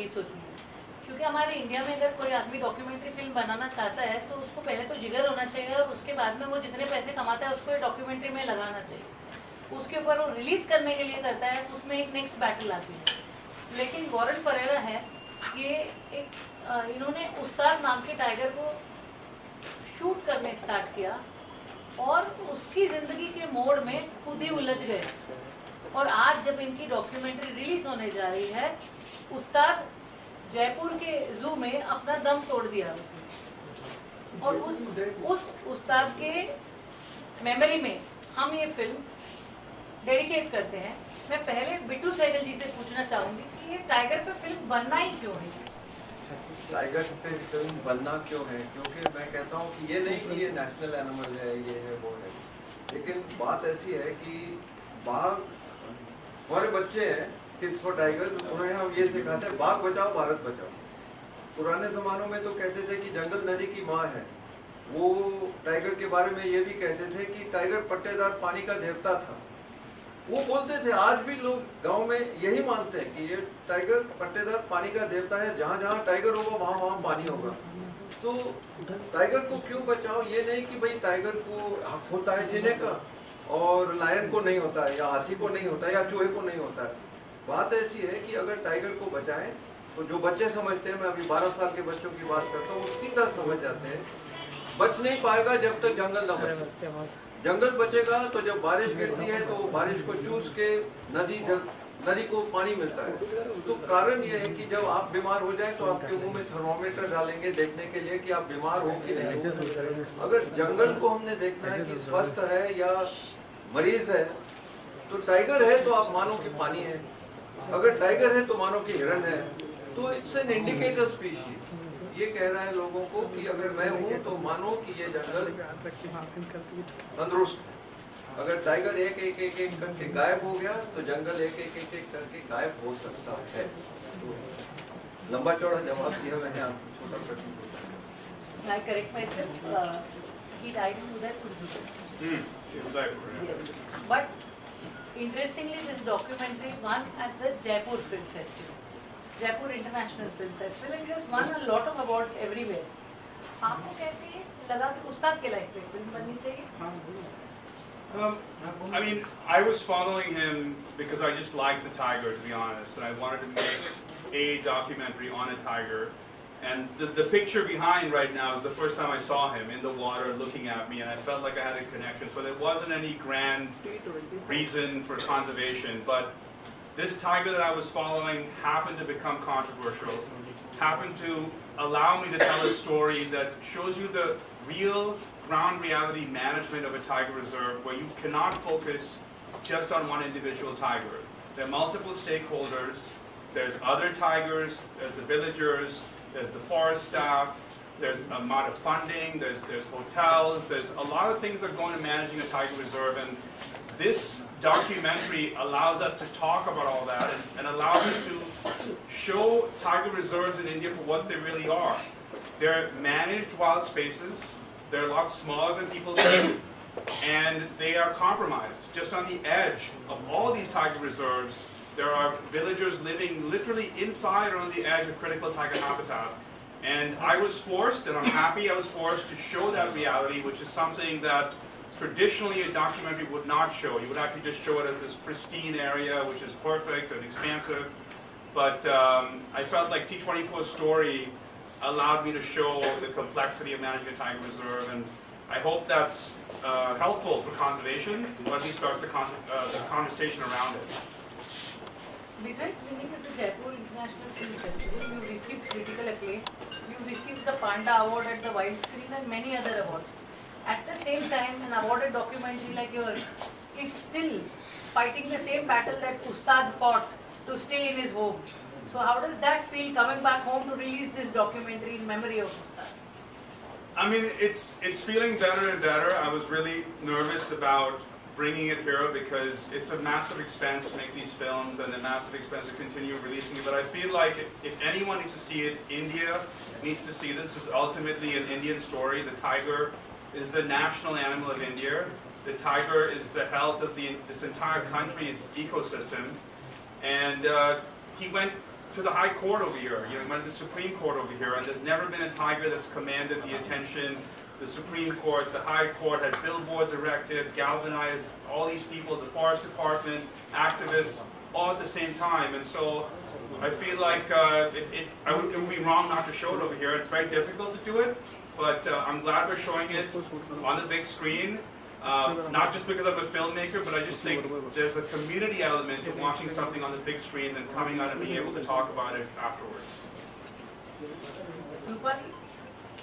Release होती है, क्योंकि हमारे इंडिया में अगर कोई आदमी डॉक्यूमेंट्री फिल्म बनाना चाहता है तो उसको पहले तो जिगर होना चाहिए और उसके बाद में वो जितने पैसे कमाता है उसको डॉक्यूमेंट्री में लगाना चाहिए। उसके ऊपर वो रिलीज करने के लिए करता है तो उसमें एक नेक्स्ट बैटल आती है। लेकिन वॉरेन परेरा है, ये एक इन्होंने उस्ताद नाम के टाइगर को शूट करने स्टार्ट किया और उसकी ज़िंदगी के मोड़ में खुद ही उलझ गए। और आज जब इनकी डॉक्यूमेंट्री रिलीज होने जा रही है, उस्ताद जयपुर के जू में अपना दम तोड़ दिया उसने, और उस उस्ताद के मेमोरी में हम ये फिल्म डेडिकेट करते हैं। मैं पहले बिट्टू सहगल जी से पूछना चाहूँगी कि ये टाइगर पे फिल्म बनना ही क्यों है? टाइगर पे फिल्म बनना क्यों है? क्योंकि मैं कहता हूँ कि ये नहीं कि ये नेशनल एनिमल है, ये है वो है, लेकिन बात ऐसी है कि बाघ हमारे बच्चे हैं किड्स फॉर टाइगर, उन्हें हम ये सिखाते हैं बाघ बचाओ भारत बचाओ। पुराने ज़मानों में तो कहते थे कि जंगल नदी की माँ है। वो टाइगर के बारे में ये भी कहते थे कि टाइगर पट्टेदार पानी का देवता था। वो बोलते थे, आज भी लोग गांव में यही मानते हैं कि ये टाइगर पट्टेदार पानी का देवता है, जहाँ जहाँ टाइगर होगा वहाँ वहाँ पानी होगा। तो टाइगर को क्यों बचाओ? ये नहीं कि भाई टाइगर को हक होता है जीने का और लायन को नहीं होता है, या हाथी को नहीं होता है, या चूहे को नहीं होता है। बात ऐसी है कि अगर टाइगर को बचाएं तो जो बच्चे समझते हैं, मैं अभी 12 साल के बच्चों की बात करता हूँ, वो सीधा समझ जाते हैं बच नहीं पाएगा जब तक जंगल न बचे। जंगल बचेगा तो जब बारिश गिरती है तो बारिश को चूस के नदी को पानी मिलता है। तो कारण ये है कि जब आप बीमार हो जाए तो आपके मुंह में थर्मोमीटर डालेंगे देखने के लिए कि आप बीमार हो कि नहीं। अगर जंगल को हमने देखना है कि स्वस्थ है या मरीज है, तो टाइगर है तो आप मानो कि पानी है, अगर टाइगर है तो मानो कि हिरन है। तो इट्स एन इंडिकेटर स्पीशीज। ये कह रहा है लोगों को कि अगर मैं हूँ तो मानो कि ये जंगल तंदुरुस्त है। अगर टाइगर एक एक एक एक करके गायब हो गया तो जंगल एक एक एक एक करके गायब हो सकता है। तो लंबा चौड़ा जवाब दिया मैंने, आपको छोटा प्रश्न पूछा। I correct myself. He died in Udaipur. But interestingly, this documentary won at the Jaipur Film Festival, Jaipur International Film Festival, and it has won a lot of awards everywhere. आपको कैसे लगा कि उस्ताद के लाइफ पे film बननी चाहिए? I mean, I was following him because I just liked the tiger, to be honest, and I wanted to make a documentary on a tiger. And the picture behind right now is the first time I saw him in the water looking at me, and I felt like I had a connection. So there wasn't any grand reason for conservation, but this tiger that I was following happened to become controversial, happened to allow me to tell a story that shows you the real ground reality management of a tiger reserve, where you cannot focus just on one individual tiger. There are multiple stakeholders. There's other tigers, there's the villagers, there's the forest staff, there's a amount of funding, there's hotels, there's a lot of things that go into managing a tiger reserve, and this documentary allows us to talk about all that and allows us to show tiger reserves in India for what they really are. They're managed wild spaces, they're a lot smaller than people think, and they are compromised. Just on the edge of all these tiger reserves, there are villagers living literally inside or on the edge of critical tiger habitat. And I was forced, and I'm happy I was forced, to show that reality, which is something that traditionally a documentary would not show. You would actually just show it as this pristine area, which is perfect and expansive. But I felt like T24's story allowed me to show the complexity of managing a tiger reserve, and I hope that's helpful for conservation, or at least starts the conversation around it. Besides winning at the Jaipur International Film Festival, you received critical acclaim, you received the Panda Award at the Wild Screen and many other awards. At the same time, an awarded documentary like yours is still fighting the same battle that Ustad fought to stay in his home. So how does that feel, coming back home to release this documentary in memory of Ustad? I mean, it's feeling better and better. I was really nervous about bringing it here because it's a massive expense to make these films and a massive expense to continue releasing it. But I feel like if anyone needs to see it, India needs to see this. It's ultimately an Indian story. The tiger is the national animal of India. The tiger is the health of this entire country's ecosystem. And he went to the High Court over here. You know, he went to the Supreme Court over here, and there's never been a tiger that's commanded the attention. The Supreme Court, the High Court had billboards erected, galvanized all these people, the Forest Department, activists, all at the same time. And so I feel like it would be wrong not to show it over here. It's very difficult to do it, but I'm glad we're showing it on the big screen. Not just because I'm a filmmaker, but I just think there's a community element to watching something on the big screen and coming out and being able to talk about it afterwards. Rupali,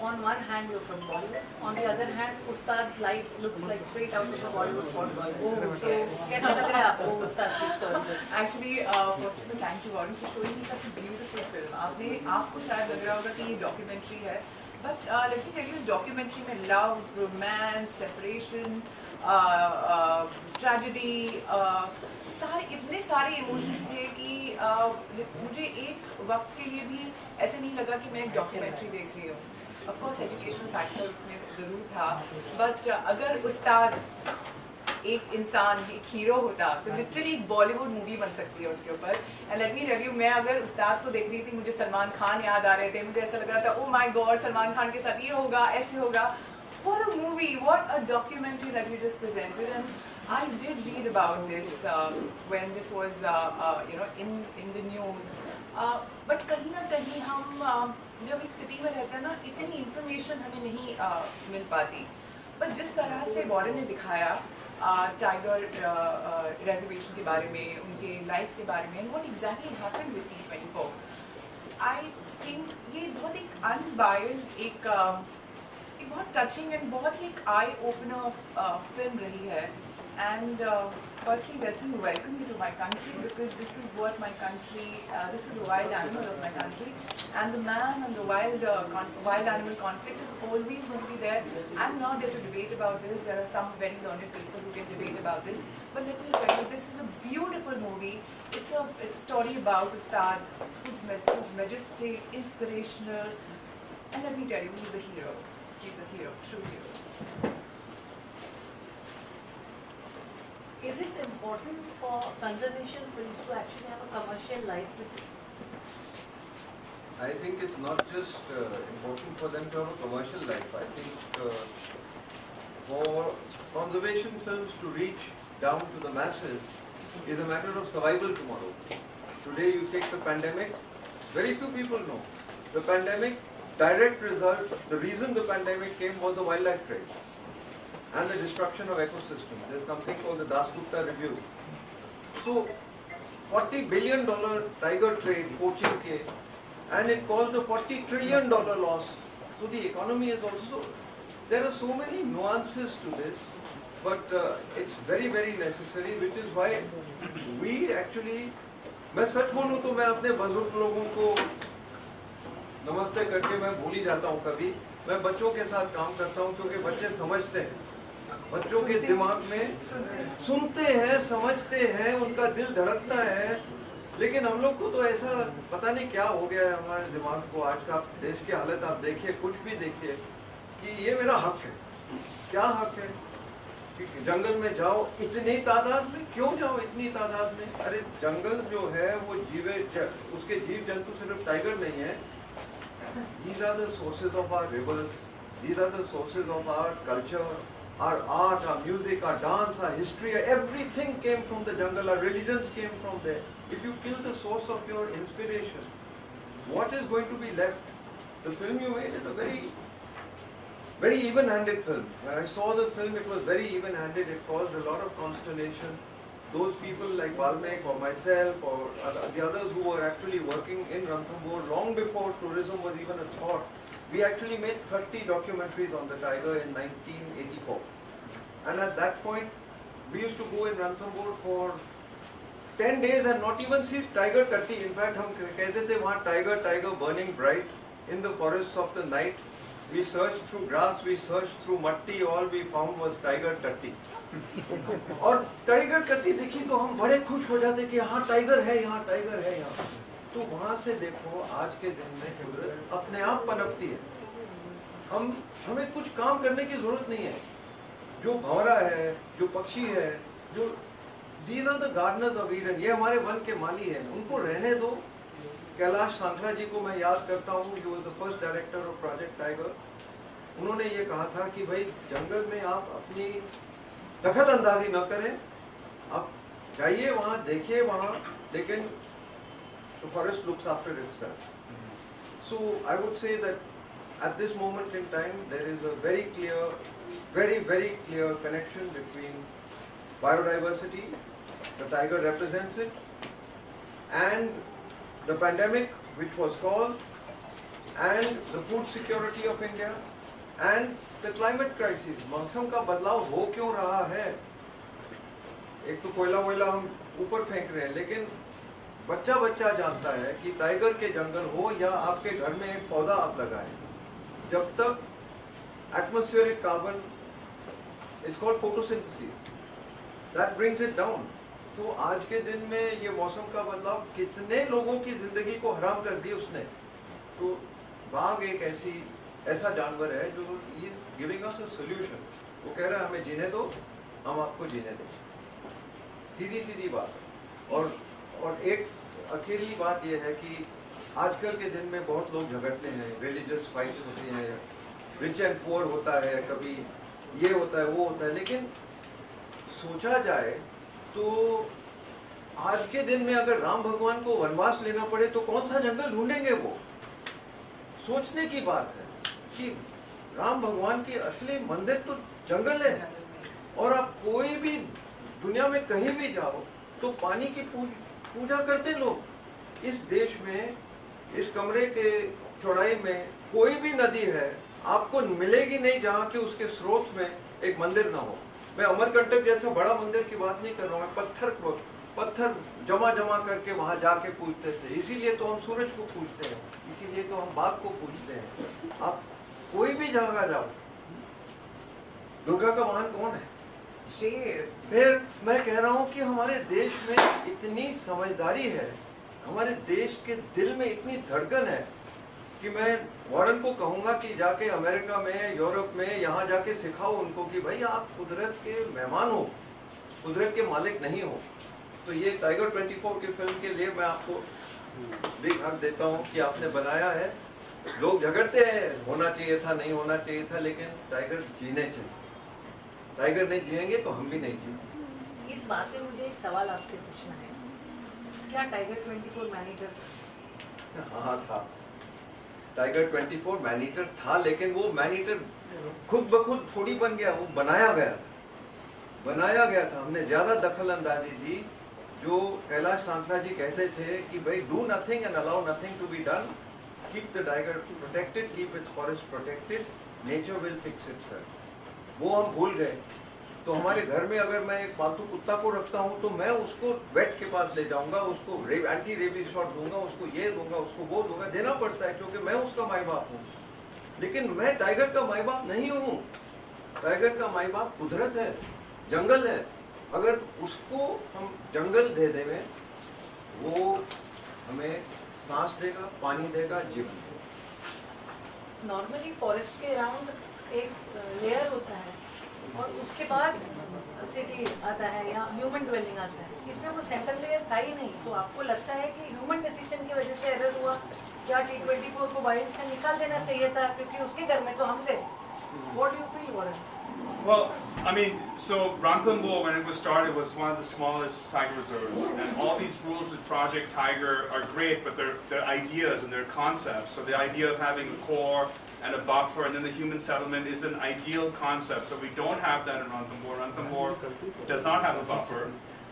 on one hand you're from Bollywood, on the other hand Ustad's life looks like straight out of a Bollywood film. Oh, so कैसा लग रहा है आपको उस्ताद की story? Actually, first of all, thank you Warren for showing me such a beautiful film. आपको शायद लग रहा होगा कि ये documentary है, but let me tell you, इस documentary में love, romance, separation, tragedy, इतने सारे emotions थे कि मुझे एक वक्त के लिए भी ऐसे नहीं लगा कि मैं एक documentary देख रही हूँ. Of course, educational factor उसमें ज़रूर था, but अगर उस्ताद एक इंसान, एक हीरो होता तो लिटरली एक बॉलीवुड मूवी बन सकती है उसके ऊपर. And let me tell you, मैं अगर उस्ताद को देख रही थी, मुझे सलमान खान याद आ रहे थे, मुझे ऐसा लग रहा था oh my God, Salman Khan के साथ ये होगा, ऐसे होगा. What a movie, what a documentary that you just presented. And I did read about this when this was you know, in the news. But कहीं ना कहीं हम जब एक सिटी में रहते हैं ना, इतनी इंफॉर्मेशन हमें नहीं मिल पाती. पर जिस तरह से वॉरेन ने दिखाया टाइगर रिजर्वेशन के बारे में, उनके लाइफ के बारे में, what exactly happened with T24, I think ये बहुत एक अनबायस्ड, एक बहुत टचिंग एंड बहुत ही एक आई ओपनर फिल्म रही है. And firstly, let me welcome you to my country, because this is what my country, this is the wild animal of my country, and the man and the wild animal conflict is always going to be there. I'm not there to debate about this. There are some very learned people who can debate about this. But let me tell you, this is a beautiful movie. It's a story about Ustad, who's majestic, inspirational, and let me tell you, he's a hero. He's a hero, true hero. Is it important for conservation films to actually have a commercial life with it? I think it's not just important for them to have a commercial life. I think for conservation films to reach down to the masses is a matter of survival tomorrow. Today you take the pandemic, very few people know. The pandemic, direct result, the reason the pandemic came was the wildlife trade and the destruction of ecosystems. There's something called the Dasgupta Review. So, $40 billion tiger trade, poaching case, and it caused a $40 trillion loss. So the economy is also, there are so many nuances to this, but it's very, very necessary, which is why we actually, मैं सच बोलूं तो मैं अपने बुजुर्ग लोगों को नमस्ते करके मैं भूल ही जाता हूं कभी. मैं बच्चों के साथ काम करता हूं क्योंकि बच्चे समझते हैं. बच्चों के दिमाग में सुनते हैं, समझते हैं, उनका दिल धड़कता है. लेकिन हम लोग को तो ऐसा पता नहीं क्या हो गया है हमारे दिमाग को. आज का देश की हालत आप देखिए, कुछ भी देखिए, कि ये मेरा हक है. क्या हक है कि जंगल में जाओ इतनी तादाद में? क्यों जाओ इतनी तादाद में? अरे जंगल जो है वो उसके जीव जंतु सिर्फ टाइगर नहीं है. These are the sources of our rivers. These are the sources of our culture, our art, our music, our dance, our history. Everything came from the jungle. Our religions came from there. If you kill the source of your inspiration, what is going to be left? The film you made is a very, very even-handed film. When I saw the film, it was very even-handed. It caused a lot of consternation. Those people like Balmek or myself or the others who were actually working in Ranthambore long before tourism was even a thought, we actually made 30 documentaries on the tiger in 1984. And at that point, we used to go in Ranthambore for 10 days and not even see tiger tatti. In fact, हम कहते थे वहाँ tiger burning bright in the forests of the night. We searched through grass, we searched through matti, all we found was tiger tatti. और tiger टट्टी दिखी तो हम बड़े खुश हो जाते कि यहाँ टाइगर है, यहाँ टाइगर है, यहाँ. तो वहाँ से देखो आज के दिन में कुदरत अपने आप पनपती है. हमें कुछ काम करने की जरूरत नहीं है. जो भंवरा है, जो पक्षी है, जो these are the gardeners of Eden, ये हमारे वन के माली हैं, उनको रहने दो. कैलाश सांखला जी को मैं याद करता हूँ, he was the first director of project tiger. उन्होंने ये कहा था कि भाई जंगल में आप अपनी दखल अंदाजी न करें, आप जाइए वहाँ, देखिए वहाँ, लेकिन the forest looks after itself. So I would say that at this moment in time there is a very clear, very clear connection between biodiversity, the tiger represents it, and the pandemic which was caused, and the food security of India, and the climate crisis. मौसम का बदलाव हो क्यों रहा है? एक तो कोयला वोयला हम ऊपर फेंक रहे हैं, लेकिन बच्चा बच्चा जानता है कि टाइगर के जंगल हो या आपके घर में एक पौधा आप लगाएं, जब तक atmospheric carbon, it's called photosynthesis, that brings it down. तो आज के दिन में ये मौसम का बदलाव कितने लोगों की जिंदगी को हराम कर दी उसने। तो बाघ एक ऐसा जानवर है जो ये गिविंग अस अ सॉल्यूशन। वो कह रहा है हमें जीने दो, हम आपको जीने दो, सीधी सीधी बात। और एक अकेली बात यह है कि आजकल के दिन में बहुत लोग झगड़ते हैं, रिलीजियस फाइट्स होती हैं, रिच एंड पुअर होता है, कभी ये होता है वो होता है, लेकिन सोचा जाए तो आज के दिन में अगर राम भगवान को वनवास लेना पड़े तो कौन सा जंगल ढूंढेंगे वो? सोचने की बात है कि राम भगवान की असली मंदिर तो जंगल है। और आप कोई भी दुनिया में कहीं भी जाओ तो पानी की पूजा करते लोग। इस देश में, इस कमरे के चौड़ाई में कोई भी नदी है आपको मिलेगी नहीं जहाँ कि उसके स्रोत में एक मंदिर ना हो। मैं अमरकंटक जैसा बड़ा मंदिर की बात नहीं कर रहा हूँ, पत्थर जमा करके वहाँ जाके पूजते थे। इसीलिए तो हम सूरज को पूजते हैं, इसीलिए तो हम बाघ को पूजते हैं। आप कोई भी जगह जाओ, दुर्गा का वाहन कौन है? शेर। फिर मैं कह रहा हूँ कि हमारे देश में इतनी समझदारी है, हमारे देश के दिल में इतनी धड़कन है कि मैं वॉरेन को कहूँगा कि जाके अमेरिका में, यूरोप में, यहाँ जाके सिखाओ उनको कि भाई आप कुदरत के मेहमान हो, कुदरत के मालिक नहीं हो। तो ये टाइगर 24 की फिल्म के लिए मैं आपको बिग हक देता हूँ कि आपने बनाया है। लोग झगड़ते हैं होना चाहिए था, नहीं होना चाहिए था, लेकिन टाइगर जीने चाहिए। टाइगर नहीं जिएंगे तो हम भी नहीं जिएंगे। इस बात पे मुझे एक सवाल आपसे पूछना है, क्या टाइगर 24 मैनीटर? हाँ था, टाइगर 24 मैनीटर था, लेकिन वो मैनीटर खुद ब खुद थोड़ी बन गया, वो बनाया गया था। हमने ज्यादा दखल अंदाजी दी। जो कैलाश सांखला जी कहते थे कि भाई do nothing and allow nothing to be done, keep the tiger protected, keep its forest protected, nature will fix itself. वो हम भूल गए। तो हमारे घर में अगर मैं एक पालतू कुत्ता को रखता हूँ तो मैं उसको वेट के पास ले जाऊंगा, उसको एंटी रेबीज शॉट दूंगा, उसको ये दूंगा, उसको वो दूंगा, देना पड़ता है क्योंकि मैं उसका माई बाप हूँ। लेकिन मैं टाइगर का माई बाप नहीं हूँ। टाइगर का माई बाप कुदरत है, जंगल है। अगर उसको हम जंगल दे देंगे, वो हमें सांस देगा, पानी देगा, जीवन देगा। नॉर्मली फॉरेस्ट के अराउंड एक लेयर होता है और उसके बाद सिटी आता है या ह्यूमन ड्वेलिंग आता है। इसमें वो सेंट्रल लेयर था ही नहीं। तो आपको लगता है कि ह्यूमन डिसीजन की वजह से एरर हुआ? क्या T24 को वाइल्ड से निकाल देना चाहिए था, क्योंकि उसके घर में तो हम थे? What do you feel, Warren? Well, I mean, so Ranthambore, when it was started, was one of the smallest tiger reserves, and all these rules with Project Tiger are great, but they're ideas and they're concepts. So the idea of having a core and a buffer, and then the human settlement is an ideal concept. So we don't have that in Ranthambore. Ranthambore does not have a buffer,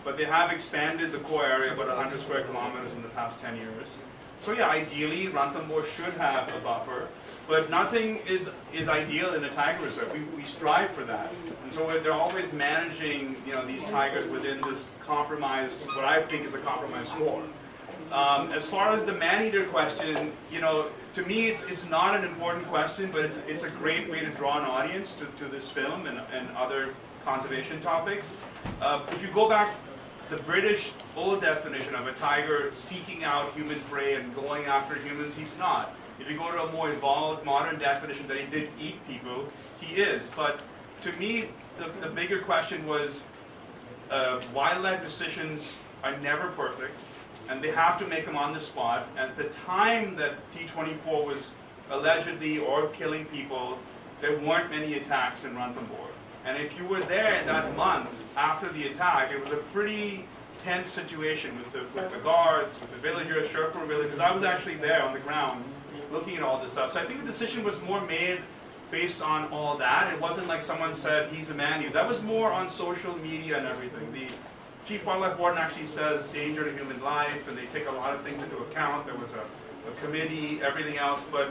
but they have expanded the core area about 100 square kilometers in the past 10 years. So yeah, ideally Ranthambore should have a buffer. But nothing is ideal in a tiger reserve. We strive for that, and so they're always managing, these tigers within this compromised, what I think is a compromised core. As far as the man-eater question, to me it's not an important question, but it's a great way to draw an audience to this film and other conservation topics. If you go back, the British old definition of a tiger seeking out human prey and going after humans, he's not. If you go to a more evolved, modern definition that he did eat people, he is. But to me, the bigger question was, wildlife decisions are never perfect. and they have to make them on the spot. At the time that T24 was allegedly or killing people, there weren't many attacks in Ranthambore. And if you were there in that month after the attack, it was a pretty tense situation with the guards, with the villagers, Sherpur villagers. I was actually there on the ground looking at all this stuff. So I think the decision was more made based on all that. It wasn't like someone said he's a man-eater. That was more on social media and everything. The Chief Wildlife Warden actually says danger to human life, and they take a lot of things into account. There was a committee, everything else. But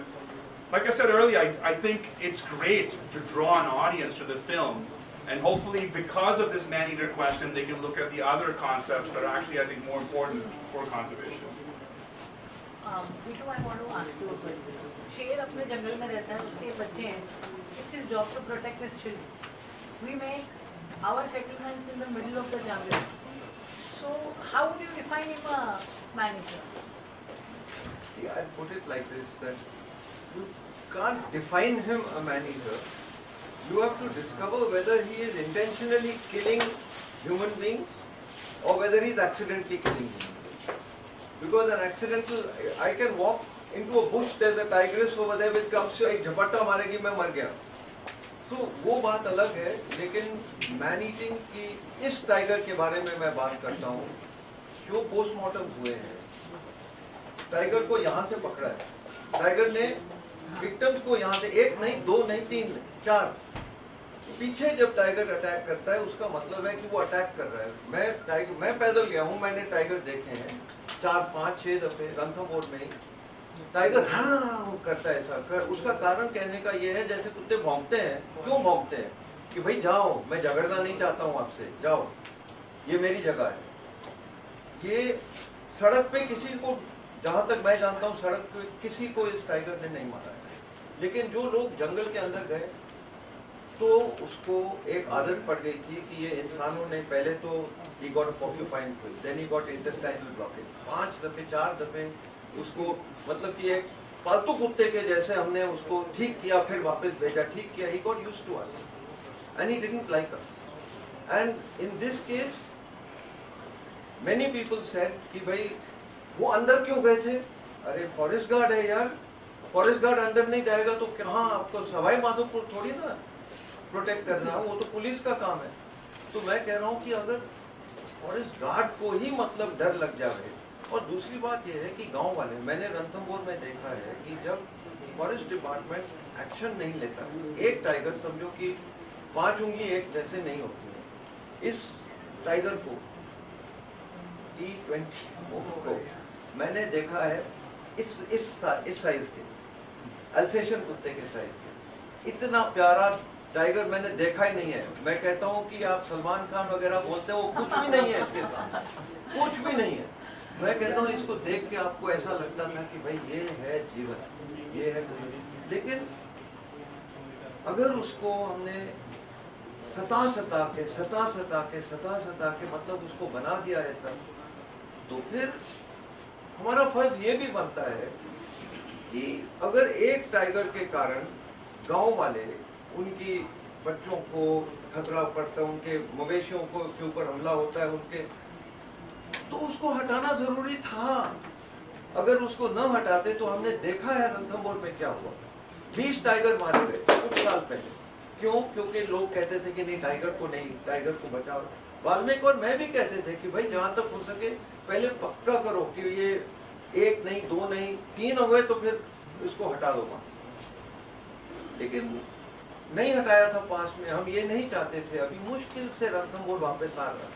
like I said earlier, I think it's great to draw an audience to the film. And hopefully, because of this man-eater question, they can look at the other concepts that are actually, I think, more important for conservation. Bittu, I want to ask you a question. शेर अपने जंगल में रहता है, उसके बच्चे हैं. It's his job to protect his children. We make our settlements in the middle of the jungle. So how would you define him a man-eater? See, I'll put it like this, that you can't define him a man-eater. You have to discover whether he is intentionally killing human beings or whether he is accidentally killing human beings. Because an accidental, I can walk into a bush, there's a tigress over there which comes to एक झपट्टा मारेगी मैं मर गया. तो वो बात अलग है, लेकिन मैन ईटिंग की इस टाइगर के बारे में मैं बात करता हूँ जो पोस्टमार्टम हुए हैं. टाइगर को यहाँ से पकड़ा है, टाइगर ने विक्टिम्स को यहाँ से एक नहीं, दो नहीं, तीन नहीं, चार. पीछे जब टाइगर अटैक करता है उसका मतलब है कि वो अटैक कर रहा है. मैं पैदल गया हूँ, मैंने टाइगर देखे हैं 4, 5, 6 दफे रणथंभौर में ही. टाइगर हाँ करता है ऐसा कर. उसका कारण कहने का ये है, जैसे कुत्ते भौंकते हैं. क्यों भौंकते हैं? कि भाई जाओ, मैं झगड़ना नहीं चाहता हूँ आपसे, जाओ, ये मेरी जगह है. ये सड़क पे किसी को, जहाँ तक मैं जानता हूँ, सड़क पे किसी को इस टाइगर ने नहीं मारा है. लेकिन जो लोग जंगल के अंदर गए तो उसको एक आदत पड़ गई थी कि ये इंसानों ने पहले तो he got a porcupine quill, then he got intestinal blockage. 5 दफे 4 दफे उसको, मतलब कि एक पालतू कुत्ते के जैसे हमने उसको ठीक किया, फिर वापस भेजा, ठीक किया. He got used to us and he didn't like us. And in this case many people said कि भाई वो अंदर क्यों गए थे? अरे फॉरेस्ट गार्ड है यार, फॉरेस्ट गार्ड अंदर नहीं जाएगा तो कहाँ, आपको सवाई माधोपुर थोड़ी ना प्रोटेक्ट करना, वो तो पुलिस का काम है. तो मैं कह रहा हूँ कि अगर फॉरेस्ट गार्ड को ही मतलब डर लग जाए. और दूसरी बात यह है कि गांव वाले, मैंने रणथंभौर में देखा है कि जब फॉरेस्ट डिपार्टमेंट एक्शन नहीं लेता, एक टाइगर समझो कि 5 उंगली एक जैसे नहीं होती है. इस टाइगर को T24 को मैंने देखा है इस साइज के, अल्सेशन कुत्ते के साइज के. इतना प्यारा टाइगर मैंने देखा ही नहीं है. मैं कहता हूँ कि आप सलमान खान वगैरह बोलते हो, कुछ भी नहीं है इसके साथ, कुछ भी नहीं है. मैं कहता हूँ इसको देख के आपको ऐसा लगता था कि भाई ये है जीवन, ये है. लेकिन अगर उसको हमने सता के मतलब उसको बना दिया ऐसा, तो फिर हमारा फर्ज ये भी बनता है कि अगर एक टाइगर के कारण गांव वाले, उनकी बच्चों को खतरा पड़ता है, उनके मवेशियों को के ऊपर हमला होता है उनके, तो उसको हटाना जरूरी था. अगर उसको न हटाते तो हमने देखा है रणथंभौर में क्या हुआ. 20 टाइगर मारे गए कुछ साल पहले. क्यों? क्योंकि लोग कहते थे कि नहीं टाइगर को नहीं, टाइगर को बचाओ. वाल्मीकि और मैं भी कहते थे कि भाई जहाँ तक हो सके पहले पक्का करो कि ये 1 नहीं, 2 नहीं, 3 हो गए तो फिर इसको हटा दो. लेकिन नहीं हटाया था पास में. हम ये नहीं चाहते थे, अभी मुश्किल से रणथंभौर वापस आ रहा.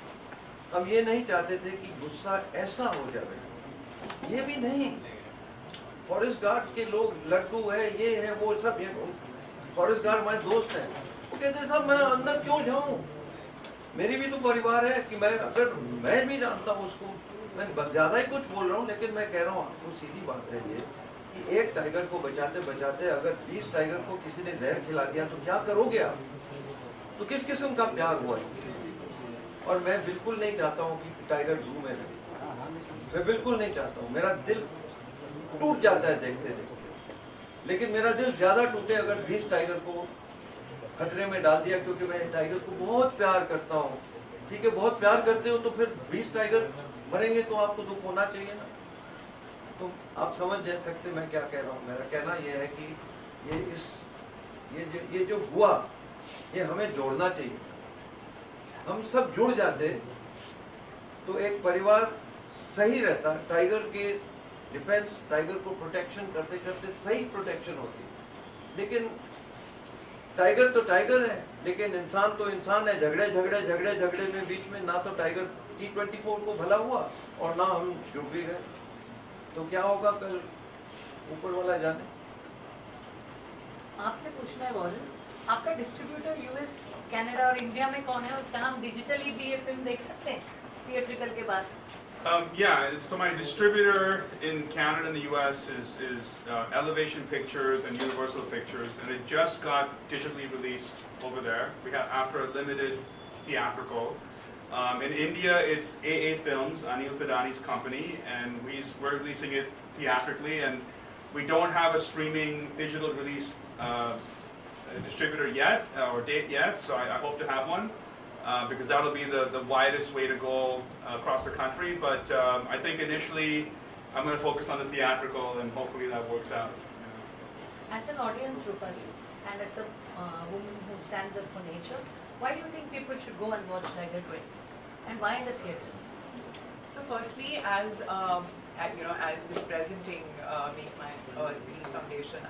हम ये नहीं चाहते थे कि गुस्सा ऐसा हो जाए. ये भी नहीं, फॉरेस्ट गार्ड के लोग लड्डू है, ये है, वो सब, ये फॉरेस्ट गार्ड हमारे दोस्त हैं, वो कहते हैं साहब मैं अंदर क्यों जाऊं, मेरी भी तो परिवार है. कि मैं भी जानता हूँ उसको, मैं ज्यादा ही कुछ बोल रहा हूँ, लेकिन मैं कह रहा हूँ आपको सीधी बात है ये कि एक टाइगर को बचाते बचाते अगर 20 टाइगर को किसी ने जहर खिला दिया तो क्या करोगे आप? तो किस किस्म का प्यार हुआ है? और मैं बिल्कुल नहीं चाहता हूँ कि टाइगर जू में रहे, मैं बिल्कुल नहीं चाहता हूँ. मेरा दिल टूट जाता है देखते देखते. लेकिन मेरा दिल ज्यादा टूटे अगर 20 टाइगर को खतरे में डाल दिया, क्योंकि मैं टाइगर को बहुत प्यार करता हूँ. ठीक है, बहुत प्यार करते हो तो फिर 20 टाइगर मरेंगे तो आपको दुख होना चाहिए ना। तो आप समझ जा सकते मैं क्या कह रहा हूँ। मेरा कहना यह है कि ये जो हुआ ये हमें जोड़ना चाहिए। हम सब जुड़ जाते तो एक परिवार सही रहता। टाइगर के डिफेंस, टाइगर को प्रोटेक्शन करते करते सही प्रोटेक्शन होती। लेकिन टाइगर तो टाइगर है, लेकिन इंसान तो इंसान है। झगड़े में बीच में ना तो टाइगर T24 को भला हुआ और ना हम जुड़ भी गए। तो क्या होगा कल, ऊपर वाला जाने। आपसे पूछना है वॉरेन, आपका डिस्ट्रीब्यूटर यूएस, कनाडा और इंडिया में कौन है, और क्या हम डिजिटली भी ये फिल्म देख सकते हैं थिएट्रिकल के बाद? Yeah, so my distributor in Canada and the US is Elevation Pictures and Universal Pictures, and it just got digitally released over there. We have after a limited theatrical. In India, it's AA Films, Anil Fidani's company, and we're releasing it theatrically, and we don't have a streaming digital release distributor yet or date yet. So I hope to have one. Because that'll be the widest way to go across the country. But I think initially I'm going to focus on the theatrical, and hopefully that works out. As an audience, Rupali, and as a woman who stands up for nature, why do you think people should go and watch Tiger 20? And why in the theatres? So firstly, as as presenting Make My Green Foundation,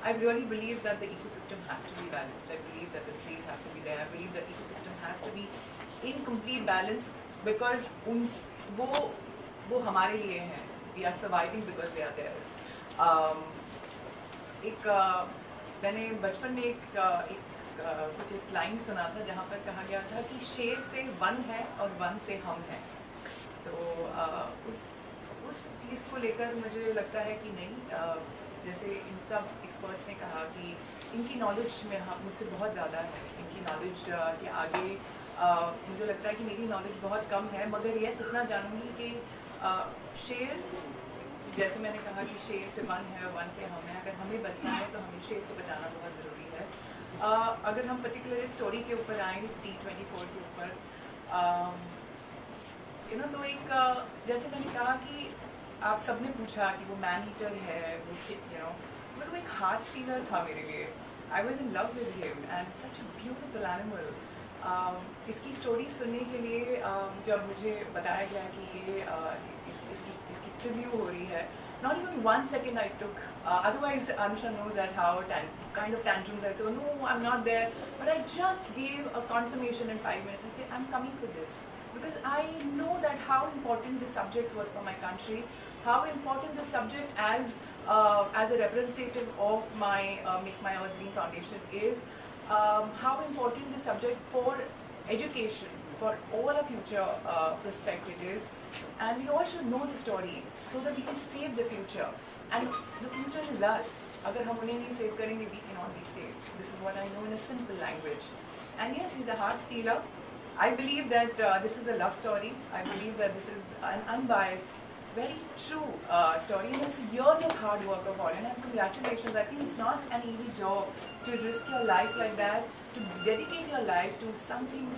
I really believe that the ecosystem has to be balanced. I believe that the trees have to be there. I believe the ecosystem has to be in complete balance because वो हमारे लिए हैं. We are surviving because they are there. मैंने बचपन में कुछ एक line सुना था जहाँ पर कहा गया था कि शेर से वन है और वन से हम हैं. तो उस चीज़ को लेकर मुझे लगता है कि नहीं, जैसे इन सब एक्सपर्ट्स ने कहा कि इनकी नॉलेज में मुझसे बहुत ज़्यादा है. इनकी नॉलेज के आगे मुझे लगता है कि मेरी नॉलेज बहुत कम है. मगर ये इतना जानूँगी कि शेर, जैसे मैंने कहा कि शेर से वन है और वन से हम हैं. अगर हमें बचना है तो हमें शेर को बचाना बहुत ज़रूरी है. अगर हम पर्टिकुलर स्टोरी के ऊपर आएँ, T24 के ऊपर, तो एक जैसे मैंने कहा कि आप सबने पूछा कि वो मैन ईटर है, वो बट वो एक हार्ट स्टीलर था मेरे लिए. I was in love with him and such a beautiful animal. इसकी स्टोरी सुनने के लिए जब मुझे बताया गया कि ये इसकी ट्रिब्यू हो रही है, not even 1 second I took. Otherwise, Anusha knows that how kind of tantrums I say, oh, no, I'm not there. But I just gave a confirmation in 5 minutes. I said, I'm coming for this. Because I know that how important this subject was for my country, how important the subject as a representative of my Make My Earth Green Foundation is, how important the subject for education, for all our future perspective is. And we all should know the story so that we can save the future. And the future is us. Agar hum unhe nahi save karenge, we cannot be saved. This is what I know in a simple language. And yes, he's a heart stealer. I believe that this is a love story. I believe that this is an unbiased, very true story. And it's years of hard work of all. And congratulations. I think it's not an easy job to risk your life like that, to dedicate your life to something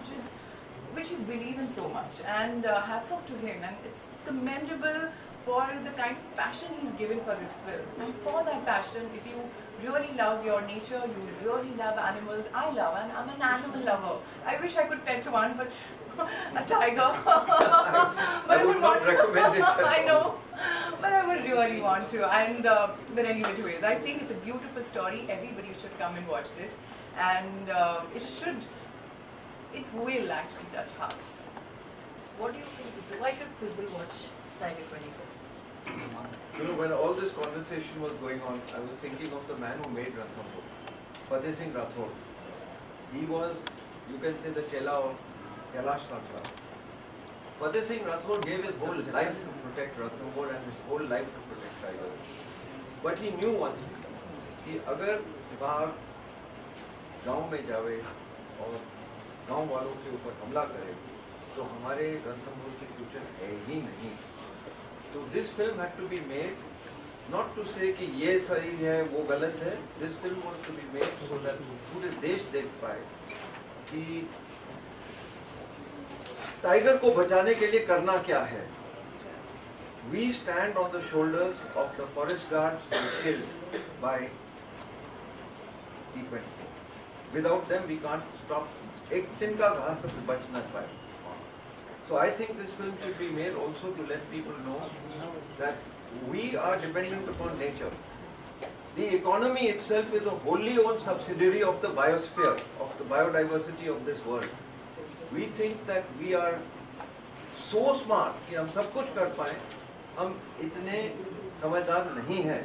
which you believe in so much. And hats off to him. And it's commendable for the kind of passion he's given for this film. And for that passion, if you really love your nature, you really love animals. I love, and I'm an animal lover. I wish I could pet one, but a tiger. But I would not recommend it. I know, but I would really want to. And but anyways, I think it's a beautiful story. Everybody should come and watch this, and it will actually touch hearts. What do you think? Why should people watch Tiger 24? When all this conversation was going on, I was thinking of the man who made Ranthambore, Fateh Singh Rathod. He was, you can say, the Chela of Kailash Sankar. Fateh Singh Rathod gave his whole life to protect Ranthambore and his whole life to protect Tiger. But he knew one thing, कि अगर बाघ गांव में जावे और गांव वालों के ऊपर हमला करे तो हमारे रणथंभौर की फ्यूचर है ही नहीं. So this film had to be made, not to say कि ये सही है वो गलत है. This film was to be made so that पूरे देश देख पाए कि टाइगर को बचाने के लिए करना क्या है. we stand on the shoulders of the forest guards who were killed by T24. Without them, we can't stop. एक दिन का घास तक बच ना पाए. So I think this film should be made also to let people know that we are dependent upon nature. The economy itself is a wholly owned subsidiary of the biosphere, of the biodiversity of this world. We think that we are so smart कि हम सब कुछ कर पाए. हम इतने समझदार नहीं हैं.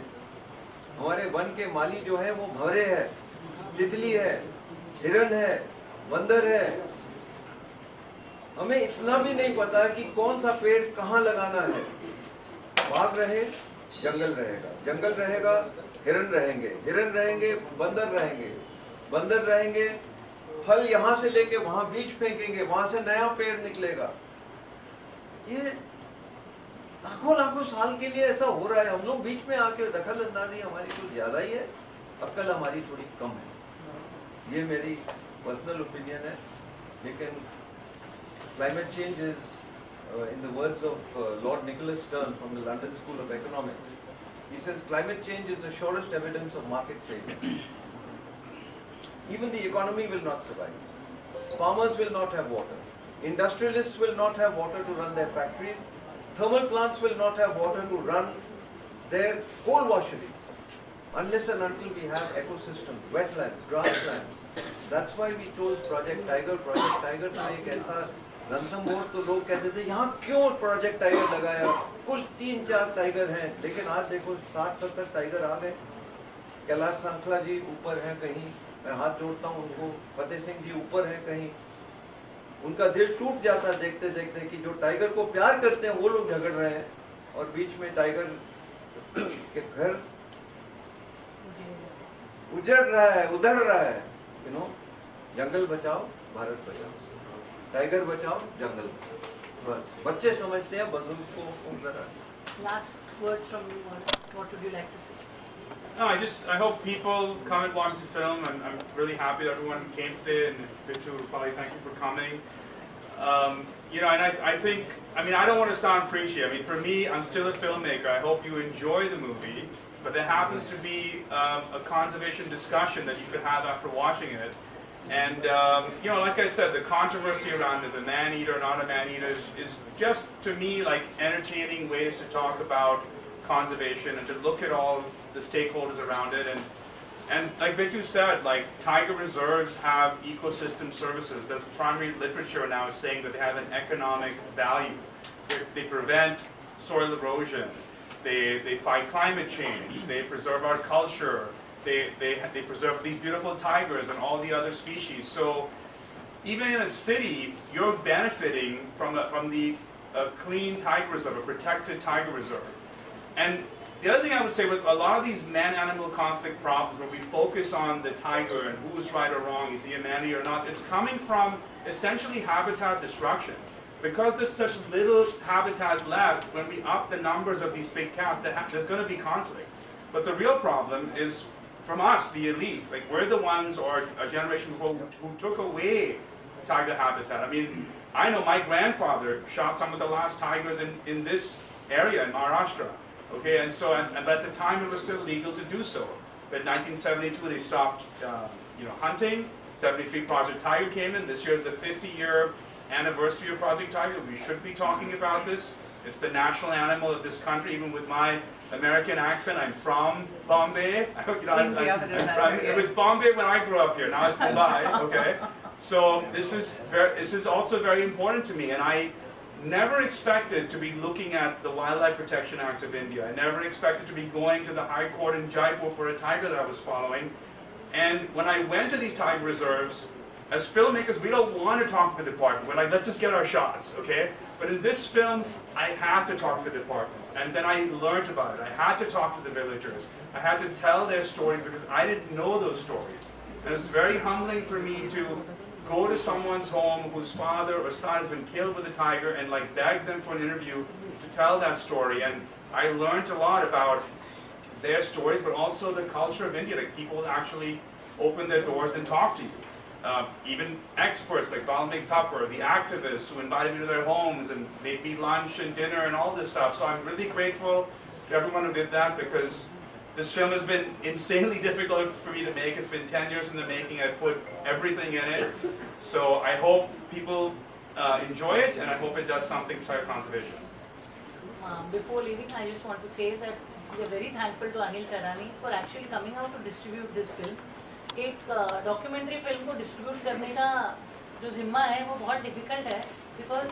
हमारे वन के माली जो है वो भंवरे है, तितली है, हिरन है, बंदर है. हमें इतना भी नहीं पता कि कौन सा पेड़ कहाँ लगाना है. बाघ रहे, जंगल रहेगा, जंगल रहेगा, हिरन रहेंगे, हिरन रहेंगे, बंदर रहेंगे, बंदर रहेंगे, फल यहाँ से लेके वहाँ बीज फेंकेंगे, वहाँ से नया पेड़ निकलेगा. ये लाखों लाखों साल के लिए ऐसा हो रहा है. हम लोग बीच में आके दखल अंदाजी हमारी कुछ ज्यादा ही है, अक्ल हमारी थोड़ी कम है. ये मेरी पर्सनल ओपिनियन है. लेकिन climate change is, in the words of Lord Nicholas Stern from the London School of Economics, he says climate change is the surest evidence of market failure. Even the economy will not survive. Farmers will not have water. Industrialists will not have water to run their factories. Thermal plants will not have water to run their coal washeries. Unless and until we have ecosystems, wetlands, grasslands. That's why we chose Project Tiger. Project Tiger था एक ऐसा रणथंभौर. तो लोग कहते थे यहाँ क्यों project tiger लगाया, कुल 3-4 टाइगर हैं. लेकिन आज देखो 60-70 टाइगर आ गए. कैलाश सांखला जी ऊपर हैं कहीं, मैं हाथ जोड़ता हूँ उनको. फतेह सिंह जी ऊपर हैं कहीं. उनका दिल टूट जाता है देखते देखते कि जो टाइगर को प्यार करते हैं वो लोग झगड़ रहे हैं और बीच में टाइगर के घर उजड़ रहा है, उधड़ रहा है. यू नो, जंगल बचाओ, भारत बचाओ. टाइगर बचाओ, जंगल बचाओ. बस बच्चे समझते हैं, बुजुर्ग को जरा. Last words from you. What would you like to say? No, I hope people come and watch the film. I'm really happy that everyone came today, and Bittu Rupali, thank you for coming. You know, and I think, I mean, I don't want to sound preachy. I mean, for me, I'm still a filmmaker. I hope you enjoy the movie, but there happens to be a conservation discussion that you could have after watching it. And, you know, like I said, the controversy around it, the man-eater, not a man-eater, is just, to me, like entertaining ways to talk about conservation and to look at all the stakeholders around it. And like Bittu said, like tiger reserves have ecosystem services. There's primary literature now saying that they have an economic value. They prevent soil erosion. They fight climate change. They preserve our culture. They preserve these beautiful tigers and all the other species. So even in a city, you're benefiting from the clean tiger reserve, a protected tiger reserve. And the other thing I would say with a lot of these man-animal conflict problems where we focus on the tiger and who's right or wrong, is he a man-eater or not, it's coming from essentially habitat destruction. Because there's such little habitat left, when we up the numbers of these big cats, there's going to be conflict. But the real problem is from us, the elite. Like, we're the ones, or a generation before, who took away tiger habitat. I mean, I know my grandfather shot some of the last tigers in this area in Maharashtra. Okay, and so, and at the time it was still legal to do so. But in 1972 they stopped, you know, hunting. 73 Project Tiger came in. This year is the 50-year anniversary of Project Tiger. We should be talking about this. It's the national animal of this country. Even with my American accent, I'm from Bombay. You know, it was Bombay when I grew up here. Now it's Mumbai. Okay, so this is also very important to me, and I never expected to be looking at the Wildlife Protection Act of India. I never expected to be going to the High Court in Jaipur for a tiger that I was following. And when I went to these tiger reserves, as filmmakers, we don't want to talk to the department. We're like, let's just get our shots, okay? But in this film, I had to talk to the department. And then I learned about it. I had to talk to the villagers. I had to tell their stories because I didn't know those stories. And it's very humbling for me to go to someone's home whose father or son has been killed with a tiger and like beg them for an interview to tell that story. And I learned a lot about their stories, but also the culture of India. Like, people actually open their doors and talk to you. even experts like Balmig Tupper, the activists who invited me to their homes and made me lunch and dinner and all this stuff. So I'm really grateful to everyone who did that, because this film has been insanely difficult for me to make. It's been 10 years in the making. I put everything in it. So I hope people enjoy it, and I hope it does something for tiger conservation. Before leaving, I just want to say that we are very thankful to Anil Tarani for actually coming out to distribute this film. एक documentary film को distribute करने का जो जिम्मा है वो बहुत difficult है, बिकॉज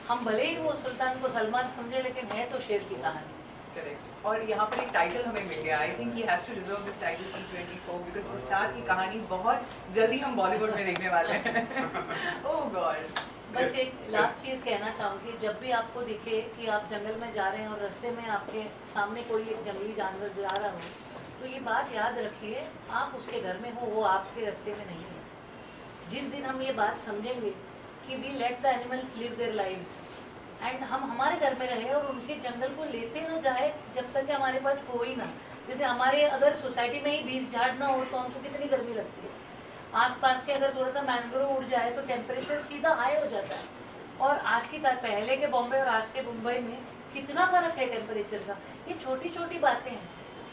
हम भले ही वो सुल्तान को सलमान समझे, लेकिन है तो शेर की कहानी। करेक्ट। और यहाँ पर एक टाइटल हमें मिल गया। I think he has to reserve this title T24 because Ustad की कहानी बहुत जल्दी हम बॉलीवुड में देखने वाले हैं। ओह गॉड। बस एक लास्ट चीज़ कहना चाहूँगी, जब भी आपको दिखे कि आप जंगल में जा रहे हैं और रास्ते में आपके सामने कोई एक जंगली जानवर जा रहा हो, तो ये बात याद रखिए, आप उसके घर में हो, वो आपके रास्ते में नहीं है। जिस दिन हम ये बात समझेंगे कि we let the animals live their lives and हम हमारे घर में रहे और उनके जंगल को लेते ना जाए जब तक कि हमारे पास हो ही ना। जैसे हमारे अगर सोसाइटी में ही 20 झाड़ ना हो तो हमको कितनी गर्मी लगती है। आसपास के अगर थोड़ा सा मैंग्रोव उड़ जाए तो टेम्परेचर सीधा हाई हो जाता है। और आज की पहले के बॉम्बे और आज के मुंबई में कितना फ़र्क है टेम्परेचर का। ये छोटी छोटी बातें हैं।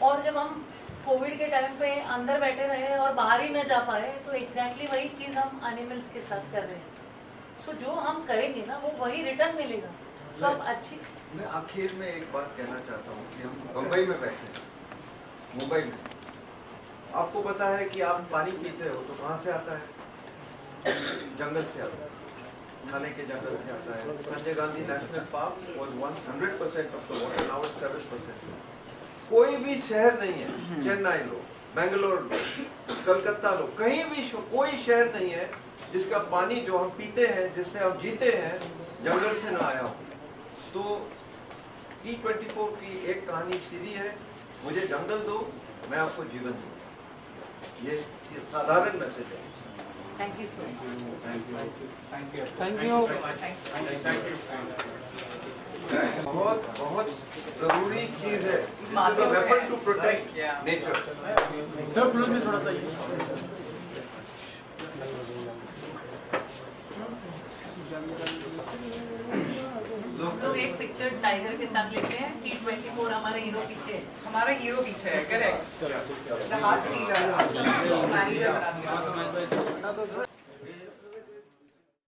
और जब हम कोविड के टाइम पे अंदर बैठे रहे और बाहर ही न जा पाए, तो एग्जैक्टली वही चीज़ हम एनिमल्स के साथ कर रहे हैं। सो जो हम करेंगे ना वो वही रिटर्न मिलेगा। सो अब अच्छी मैं आखिर में एक बात कहना चाहता हूँ कि हम मुंबई में बैठे हैं, मुंबई में आपको पता है कि आप पानी पीते हो तो कहाँ से आता है? जंगल से आता है, थाने के जंगल से आता है। Sanjay Gandhi national park was 100% of the water, now it's 7%। कोई भी शहर नहीं है, चेन्नई लो, बेंगलोर लो, कलकत्ता लो, कहीं भी कोई शहर नहीं है जिसका पानी जो हम पीते हैं, जिससे हम जीते हैं, जंगल से ना आया हो। तो T24 की एक कहानी सीधी है, मुझे जंगल दो, मैं आपको जीवन दूँ। ये साधारण मैसेज है। Thank you so much. Thank you. बहुत बहुत जरूरी चीज है, वेपन टू प्रोटेक्ट नेचर। लोग एक पिक्चर टाइगर के साथ लेते हैं। T24 हमारा हीरो पीछे है। हमारा हीरो पीछे है। करेक्ट। The heart stealer.